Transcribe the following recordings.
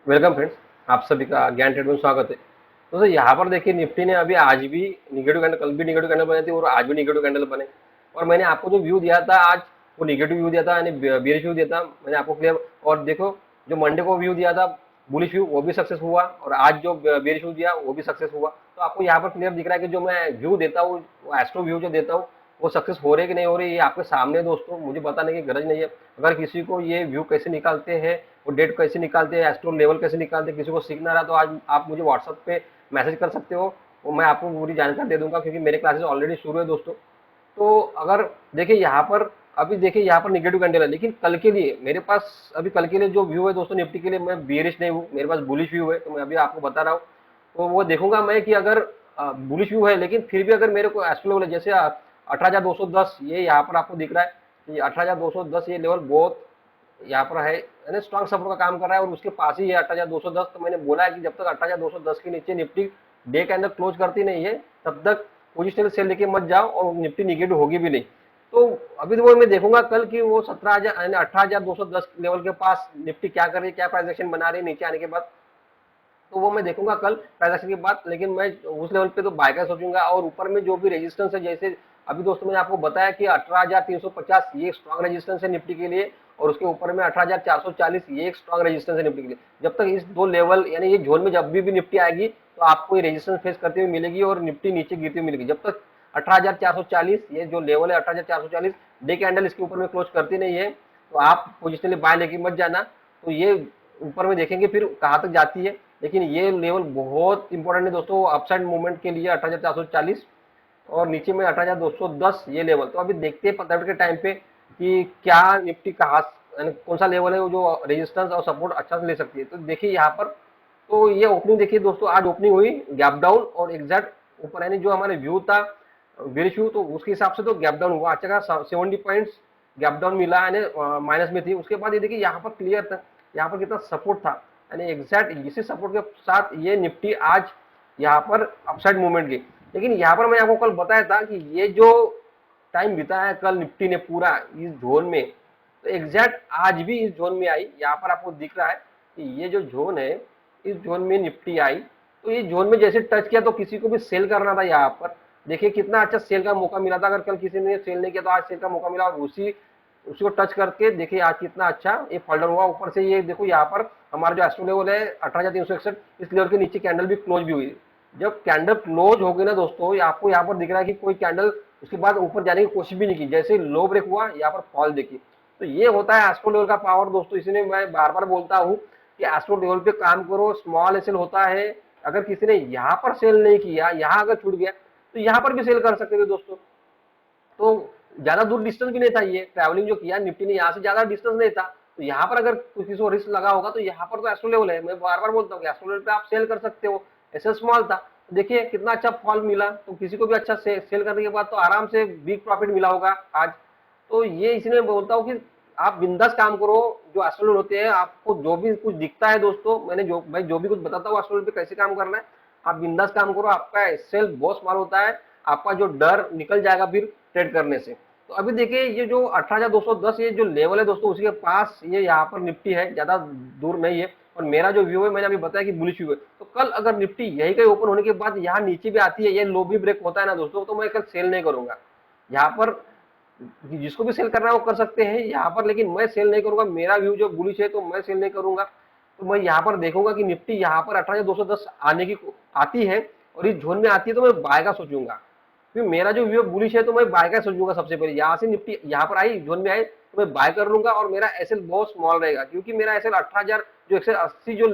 Welcome friends, आप सभी का ज्ञान ट्रेड में स्वागत है। दोस्तों यहाँ पर देखिए निफ्टी ने अभी आज भी निगेटिव कैंडल, कल भी निगेटिव कैंडल बने थे और आज भी निगेटिव कैंडल बने। और मैंने आपको जो व्यू दिया था आज, वो निगेटिव व्यू दिया था, यानी बेरिश व्यू दिया था मैंने आपको क्लियर। और देखो, जो मंडे को व्यू दिया था बुलिश व्यू, वो भी सक्सेस हुआ, और आज जो बेरिश व्यू दिया वो भी सक्सेस हुआ। तो आपको यहाँ पर क्लियर दिख रहा है कि जो मैं व्यू देता हूँ, एस्ट्रो व्यू जो देता हूँ, वो सक्सेस हो रही है कि नहीं हो रही है, ये आपके सामने है दोस्तों, मुझे बताने की गरज नहीं है। अगर किसी को ये व्यू कैसे निकालते हैं, वो डेट कैसे निकालते हैं, एस्ट्रो लेवल कैसे निकालते हैं, किसी को सीखना रहा तो आज आप मुझे व्हाट्सएप पे मैसेज कर सकते हो, वो मैं आपको पूरी जानकारी दे दूंगा, क्योंकि मेरे क्लासेस ऑलरेडी शुरू है दोस्तों। तो अगर देखिए यहाँ पर, अभी देखिए यहाँ पर निगेटिव कैंडल है, लेकिन कल के लिए मेरे पास, अभी कल के लिए जो व्यू है दोस्तों निफ्टी के लिए, मैं बियरिश नहीं हूँ, मेरे पास बुलिश व्यू है। तो मैं अभी आपको बता रहा हूँ, तो वो देखूंगा मैं कि अगर बुलिश व्यू है, लेकिन फिर भी अगर मेरे को एस्ट्रो लेवल जैसे 18,210, ये यहाँ पर आपको दिख रहा है कि 18,210 ये लेवल बहुत यहाँ पर है, यानी स्ट्रॉन्ग सपोर्ट का काम कर रहा है, और उसके पास ही है 18,210। तो मैंने बोला है कि जब तक 18,210 के नीचे निफ्टी डे के अंदर क्लोज करती नहीं है, तब तक पोजिशनल सेल लेके मत जाओ, और निफ्टी निगेटिव होगी भी नहीं। तो अभी तो वो मैं देखूंगा कल कि वो 17,000 यानी 18,210 लेवल के पास निफ्टी क्या कर रही है, क्या प्राइस एक्शन बना रही है नीचे आने के बाद। तो वो मैं देखूंगा कल ट्रांजेक्शन के बाद, लेकिन मैं उस लेवल पे तो बाय का सोचूंगा। और ऊपर में जो भी रेजिस्टेंस है, जैसे अभी दोस्तों मैंने आपको बताया कि 18,350 ये एक स्ट्रॉन्ग रेजिस्टेंस है निफ्टी के लिए, और उसके ऊपर में 18,440 ये एक स्ट्रॉन्ग रेजिस्टेंस है निफ्टी के लिए। जब तक इस दो लेवल, यानी ये जोन में जब भी निफ्टी आएगी, तो आपको ये रेजिस्टेंस फेस करते हुए मिलेगी और निफ्टी नीचे गिरती हुई मिलेगी। जब तक 18,440 ये जो लेवल है, 18,440 डे कैंडल इसके ऊपर में क्लोज करती नहीं है, तो आप पोजिशनली बाय लेके मत जाना। तो ये ऊपर में देखेंगे फिर कहाँ तक जाती है, लेकिन ये लेवल बहुत इंपॉर्टेंट है दोस्तों अपसाइड मूवमेंट के लिए, 18,440, और नीचे में 18,210 ये लेवल। तो अभी देखते हैं 15 मिनट के टाइम पे कि क्या निफ्टी कहाँ, यानी कौन सा लेवल है वो जो रेजिस्टेंस और सपोर्ट अच्छा से ले सकती है। तो देखिए यहाँ पर, तो ये ओपनिंग देखिए दोस्तों, आज ओपनिंग हुई गैप डाउन और एग्जैक्ट ऊपर, यानी जो हमारे व्यू था बेरिश व्यू, तो उसके हिसाब से तो गैप डाउन हुआ अच्छा खासा, 70 पॉइंट्स गैप डाउन मिला, यानी माइनस में थी। उसके बाद ये देखिए यहाँ पर क्लियर था, यहाँ पर कितना सपोर्ट था, यानी एग्जैक्ट इसी सपोर्ट के साथ ये निफ्टी आज यहाँ पर अपसाइड मूवमेंट की। लेकिन यहाँ पर मैंने आपको कल बताया था कि ये जो टाइम बिताया कल निफ्टी ने पूरा इस जोन में, तो एग्जैक्ट आज भी इस जोन में आई। यहाँ पर आपको दिख रहा है कि ये जो जोन है, इस जोन में निफ्टी आई। तो ये जोन में जैसे टच किया तो किसी को भी सेल करना था यहाँ पर। देखिए कितना अच्छा सेल का मौका मिला था, अगर कल किसी ने सेल नहीं किया तो आज सेल का मौका मिला, और उसी को टच करके देखिए आज कितना अच्छा ये फोल्डर हुआ ऊपर से। ये देखो यहाँ पर हमारा जो एस्ट्रो लेवल है 18,361, इस लेवल के नीचे कैंडल भी क्लोज भी हुई। जब कैंडल क्लोज हो गई ना दोस्तों, आपको यहाँ पर दिख रहा है कि कोई कैंडल उसके बाद ऊपर जाने की कोशिश भी नहीं की, जैसे लो ब्रेक हुआ यहाँ पर फॉल देखी। तो ये होता है एस्ट्रो लेवल का पावर दोस्तों, इसलिए मैं बार बार बोलता हूँ कि एस्ट्रो लेवल पे काम करो, स्मॉल एसएल होता है। अगर किसी ने यहाँ पर सेल नहीं किया, यहाँ अगर छूट गया, तो यहाँ पर भी सेल कर सकते थे दोस्तों। तो ज्यादा दूर डिस्टेंस भी नहीं था, ये ट्रैवलिंग जो किया निफ्टी ने, यहाँ से ज्यादा डिस्टेंस नहीं था। तो यहाँ पर अगर किसी को रिस्क लगा होगा, तो यहाँ पर तो एस्ट्रो लेवल है, मैं बार बार बोलता हूँ एस्ट्रो लेवल पे आप सेल कर सकते हो। ऐसे स्मॉल था, तो देखिए कितना अच्छा फॉल मिला, तो किसी को भी अच्छा सेल करने के बाद तो आराम से बिग प्रॉफिट मिला होगा आज। तो ये इसलिए बोलता हूँ कि आप बिंदास काम करो। जो एस्ट्रो होते हैं, आपको जो भी कुछ दिखता है दोस्तों, मैं जो भी कुछ बताता हूँ एस्ट्रो पे कैसे काम करना है, आप बिंदास काम करो, आपका सेल बहुत स्मॉल होता है, आपका जो डर निकल जाएगा फिर ट्रेड करने से। तो अभी देखिए ये जो 18,210 ये जो लेवल है दोस्तों, उसके पास ये यहाँ पर निफ्टी है, ज्यादा दूर नहीं है। और मेरा जो व्यू है, मैंने अभी बताया कि बुलिश व्यू है। तो कल अगर निफ्टी यही कहीं ओपन होने के बाद यहाँ नीचे भी आती है, ये लो भी ब्रेक होता है ना दोस्तों, तो मैं कल सेल नहीं करूंगा यहाँ पर। जिसको भी सेल करना है वो कर सकते हैं यहाँ पर, लेकिन मैं सेल नहीं करूंगा। मेरा व्यू जो बुलिश है, तो मैं सेल नहीं करूंगा। तो मैं यहाँ पर देखूंगा कि निफ्टी यहाँ पर 18,210 आने की आती है, और इस जोन में आती है, तो मैं बाय का सोचूंगा। क्योंकि मेरा जो व्यू बुलिश है, तो मैं बाय का सोचूंगा सबसे पहले। यहाँ से निफ्टी यहाँ पर आई, जोन में आई, तो मैं बाय कर लूंगा, और मेरा एसएल बहुत स्मॉल रहेगा, क्योंकि मेरा एसएल 18,000 जो 180 जो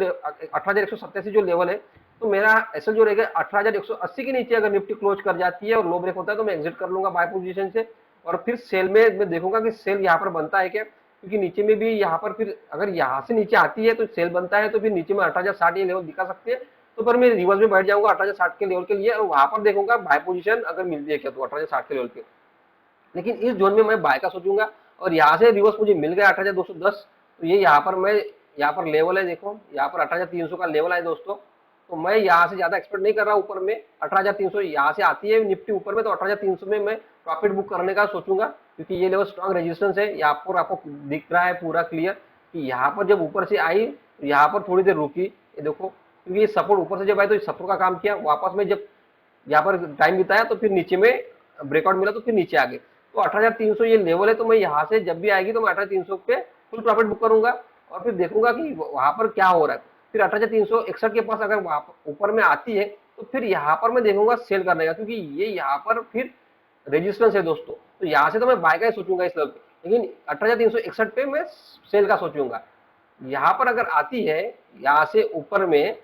18,187 जो लेवल है, तो मेरा एसएल जो रहेगा 18,180 के नीचे अगर निफ्टी क्लोज कर जाती है और लो ब्रेक होता है, तो मैं एग्जिट कर लूंगा बाय पोजीशन से। और फिर सेल में मैं देखूंगा कि सेल यहाँ पर बनता है क्या, क्योंकि नीचे में भी यहाँ पर फिर अगर यहाँ से नीचे आती है तो सेल बनता है, तो फिर नीचे में 18,060 ये लेवल दिखा सकते हैं। तो पर मैं रिवर्स में बैठ जाऊंगा 18,060 के लेवल के लिए, और वहां पर देखूंगा बाय पोजीशन अगर मिलती है क्या, तो 18,060 के लेवल पे। लेकिन इस जोन में मैं बाय का सोचूंगा। और यहाँ से रिवर्स मुझे मिल गया 18,210, तो ये यहाँ पर मैं, यहाँ पर लेवल है देखो, यहाँ पर 18,300 का लेवल है दोस्तों। तो मैं यहाँ से ज्यादा एक्सपेक्ट नहीं कर रहा ऊपर में। 18,300 यहाँ से आती है निफ्टी ऊपर में, तो 18,300 में मैं प्रॉफिट बुक करने का सोचूंगा, क्योंकि ये लेवल स्ट्रॉन्ग रेजिस्टेंस है। यहाँ पर आपको दिख रहा है पूरा क्लियर कि यहाँ पर जब ऊपर से आई, तो यहाँ पर थोड़ी देर रुकी, ये देखो, क्योंकि ये सपोर्ट ऊपर से जब आया तो सपोर्ट का काम किया, वापस में जब यहाँ पर टाइम बिताया तो फिर नीचे में ब्रेकआउट मिला तो फिर नीचे आ गए। तो 18,300 ये लेवल है, तो मैं यहाँ से जब भी आएगी तो मैं 18,300 पे फुल प्रॉफिट बुक करूंगा और फिर देखूंगा कि वहां पर क्या हो रहा है। फिर 18,361 के पास अगर ऊपर में आती है तो फिर यहाँ पर मैं देखूंगा सेल करने का, क्योंकि ये यहाँ पर फिर रेजिस्टेंस है दोस्तों। तो यहाँ से तो मैं बाय का ही सोचूंगा इस लेवल पे, लेकिन 18,361 पे मैं सेल का सोचूंगा। यहाँ पर अगर आती है यहाँ से ऊपर में,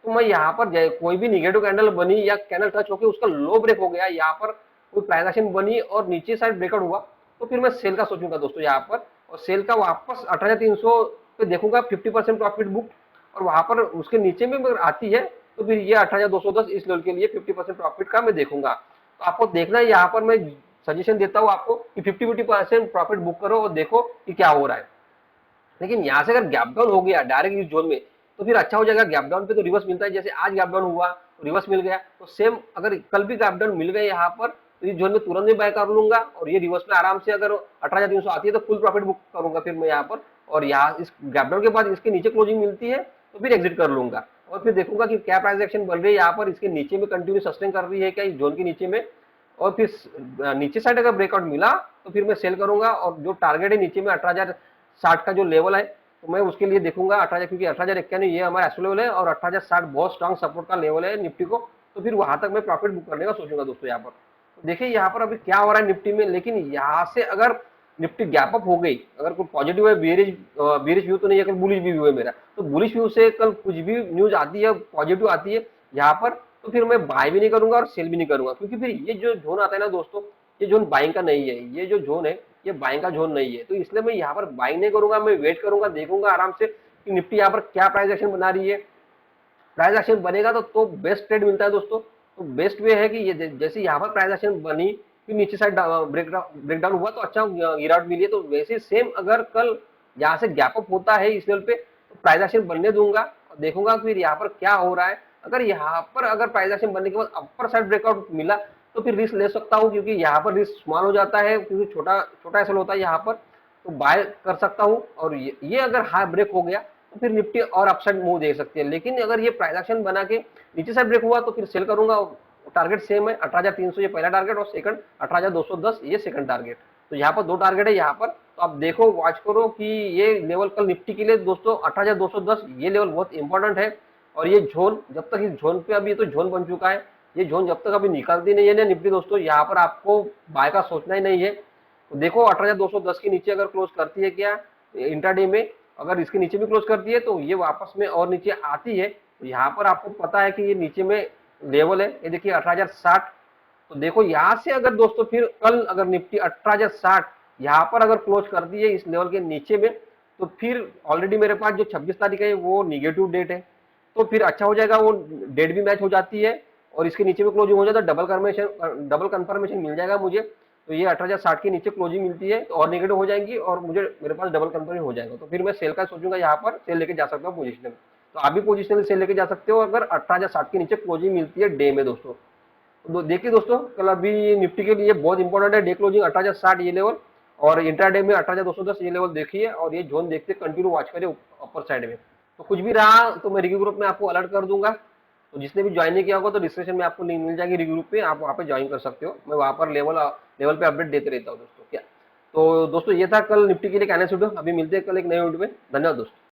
तो मैं यहाँ पर कोई भी निगेटिव कैंडल बनी या कैंडल टच होकर उसका लो ब्रेक हो गया, यहाँ पर कोई प्राइस एक्शन बनी और नीचे साइड ब्रेकआउट हुआ, तो फिर मैं सेल का सोचूंगा दोस्तों यहाँ पर। और सेल का वापस 18,300 पे देखूंगा 50% प्रॉफिट बुक, और वहां पर उसके नीचे में अगर आती है तो फिर ये 18,210 इस लेवल के लिए 50% प्रॉफिट का मैं देखूंगा। तो आपको देखना है, यहाँ पर मैं सजेशन देता हूँ आपको कि 50% प्रॉफिट बुक करो और देखो कि क्या हो रहा है। लेकिन यहाँ से अगर गैप डाउन हो गया डायरेक्ट इस जोन में तो फिर अच्छा हो जाएगा। गैप डाउन पे तो रिवर्स मिलता है, जैसे आज गैप डाउन हुआ तो रिवर्स मिल गया, तो सेम अगर कल भी गैप डाउन मिल गए यहाँ पर तो इस जोन में तुरंत भी बाय कर लूंगा, और ये रिवर्स में आराम से अगर 18,300 आती है तो फुल प्रॉफिट बुक करूंगा फिर मैं यहाँ पर। और यहाँ इस गैप डाउन के बाद इसके नीचे क्लोजिंग मिलती है तो फिर एग्जिट कर लूंगा, और फिर देखूंगा कि क्या प्राइस एक्शन बन रही है यहाँ पर, इसके नीचे में कंटिन्यू सस्टेन कर रही है क्या इस जोन के नीचे में। और फिर नीचे साइड अगर ब्रेकआउट मिला तो फिर मैं सेल करूंगा, और जो टारगेट है नीचे में 18,060 का जो लेवल है तो मैं उसके लिए देखूंगा 18,000, क्योंकि 18,091 ये हमारा एक्चुअल लेवल है और 18,060 बहुत स्ट्रॉन्ग सपोर्ट का लेवल है निफ्टी को, तो फिर वहां तक मैं प्रॉफिट बुक करने का सोचूंगा दोस्तों यहाँ पर। तो देखिए यहाँ पर अभी क्या हो रहा है निफ्टी में, लेकिन यहाँ से अगर निफ्टी गैप अप हो गई, अगर कोई पॉजिटिव है, बेरिश व्यू तो नहीं है, कल बुलिश व्यू है मेरा, तो बुलिश व्यू से कल कुछ भी न्यूज आती है पॉजिटिव आती है यहाँ पर, तो फिर मैं बाय भी नहीं करूंगा और सेल भी नहीं करूंगा, क्योंकि फिर ये जो जोन आता है ना दोस्तों, ये जोन बाइंग का नहीं है, ये जो जोन है ये बाइंग का जोन नहीं है। तो इसलिए मैं यहाँ पर बाइंग नहीं करूंगा, मैं वेट करूंगा, देखूंगा आराम से कि निफ्टी यहाँ पर क्या प्राइस एक्शन बना रही है। प्राइस एक्शन बनेगा तो बेस्ट ट्रेड मिलता है दोस्तों। तो बेस्ट वे है कि ये जैसे यहाँ पर प्राइस एक्शन बनी फिर नीचे साइड ब्रेकडाउन हुआ तो अच्छा गिरावट मिली है, तो वैसे सेम अगर कल यहाँ से गैप अप होता है इस लेवल पे तो प्राइस एक्शन बनने दूंगा और देखूंगा फिर यहाँ पर क्या हो रहा है। अगर यहाँ पर अगर प्राइस एक्शन बनने के बाद अपर साइड ब्रेकआउट मिला तो फिर रिस्क ले सकता हूँ, क्योंकि यहाँ पर रिस्क स्मॉल हो जाता है, क्योंकि छोटा छोटा एसएल होता है यहाँ पर, तो बाय कर सकता हूँ। और ये अगर हाई ब्रेक हो गया तो फिर निफ्टी और अपसाइड मूव दे सकती है, लेकिन अगर ये प्राइस एक्शन बना के नीचे साइड ब्रेक हुआ तो फिर सेल करूंगा। टारगेट सेम है 18,300 ये पहला टारगेट और सेकंड 18,210 ये सेकंड टारगेट। तो यहाँ पर दो टारगेट है यहाँ पर, तो आप देखो वॉच करो कि ये लेवल कल निफ्टी के लिए दोस्तों 18,210 ये लेवल बहुत इंपॉर्टेंट है। और ये जोन जब तक इस जोन पे, अभी तो जोन बन चुका है, ये जोन जब तक अभी निकलती नहीं है ना निफ्टी दोस्तों, यहाँ पर आपको बाय का सोचना ही नहीं है। तो देखो 18,210 के नीचे अगर क्लोज करती है क्या इंट्राडे में, अगर इसके नीचे भी क्लोज करती है तो ये वापस में और नीचे आती है, तो यहाँ पर आपको पता है कि ये नीचे में लेवल है, ये देखिए 18,060। तो देखो यहाँ से अगर दोस्तों फिर कल अगर निफ्टी 18,060 यहाँ पर अगर क्लोज करती है इस लेवल के नीचे में, तो फिर ऑलरेडी मेरे पास जो 26 तारीख है वो निगेटिव डेट है, तो फिर अच्छा हो जाएगा, वो डेट भी मैच हो जाती है और इसके नीचे में क्लोजिंग हो जाता है, डबल कंफर्मेशन मिल जाएगा मुझे। तो ये 18,060 के नीचे क्लोजिंग मिलती है तो और नेगेटिव हो जाएंगी और मुझे मेरे पास डबल कंफर्मेशन हो जाएगा, तो फिर मैं सेल का सोचूंगा, यहाँ पर सेल लेके जा सकता हूँ पोजिशनल। तो आप भी पोजिशनल सेल लेके जा सकते हो अगर 18,060 के नीचे क्लोजिंग मिलती है डे में दोस्तों। तो देखिए दोस्तों कल अभी निफ्टी के लिए बहुत इंपॉर्टेंट है डे क्लोजिंग 18,060 ये लेवल, और इंट्राडे में 18,210 ये लेवल देखिए, और ये जोन देखते कंटिन्यू वॉच करिए अपर साइड में। तो कुछ भी रहा तो मैं रिव्यू ग्रुप में आपको अलर्ट कर दूंगा, तो जिसने भी ज्वाइन नहीं किया होगा तो डिस्क्रिप्शन में आपको लिंक मिल जाएगी रिव्यू ग्रुप पे, आप वहाँ पे ज्वाइन कर सकते हो, मैं वहाँ पर लेवल पे अपडेट देते रहता हूँ दोस्तों। क्या तो दोस्तों ये था कल निफ्टी के लिए कैनेस वीडियो, अभी मिलते हैं कल एक नए वीडियो में। धन्यवाद दोस्तों।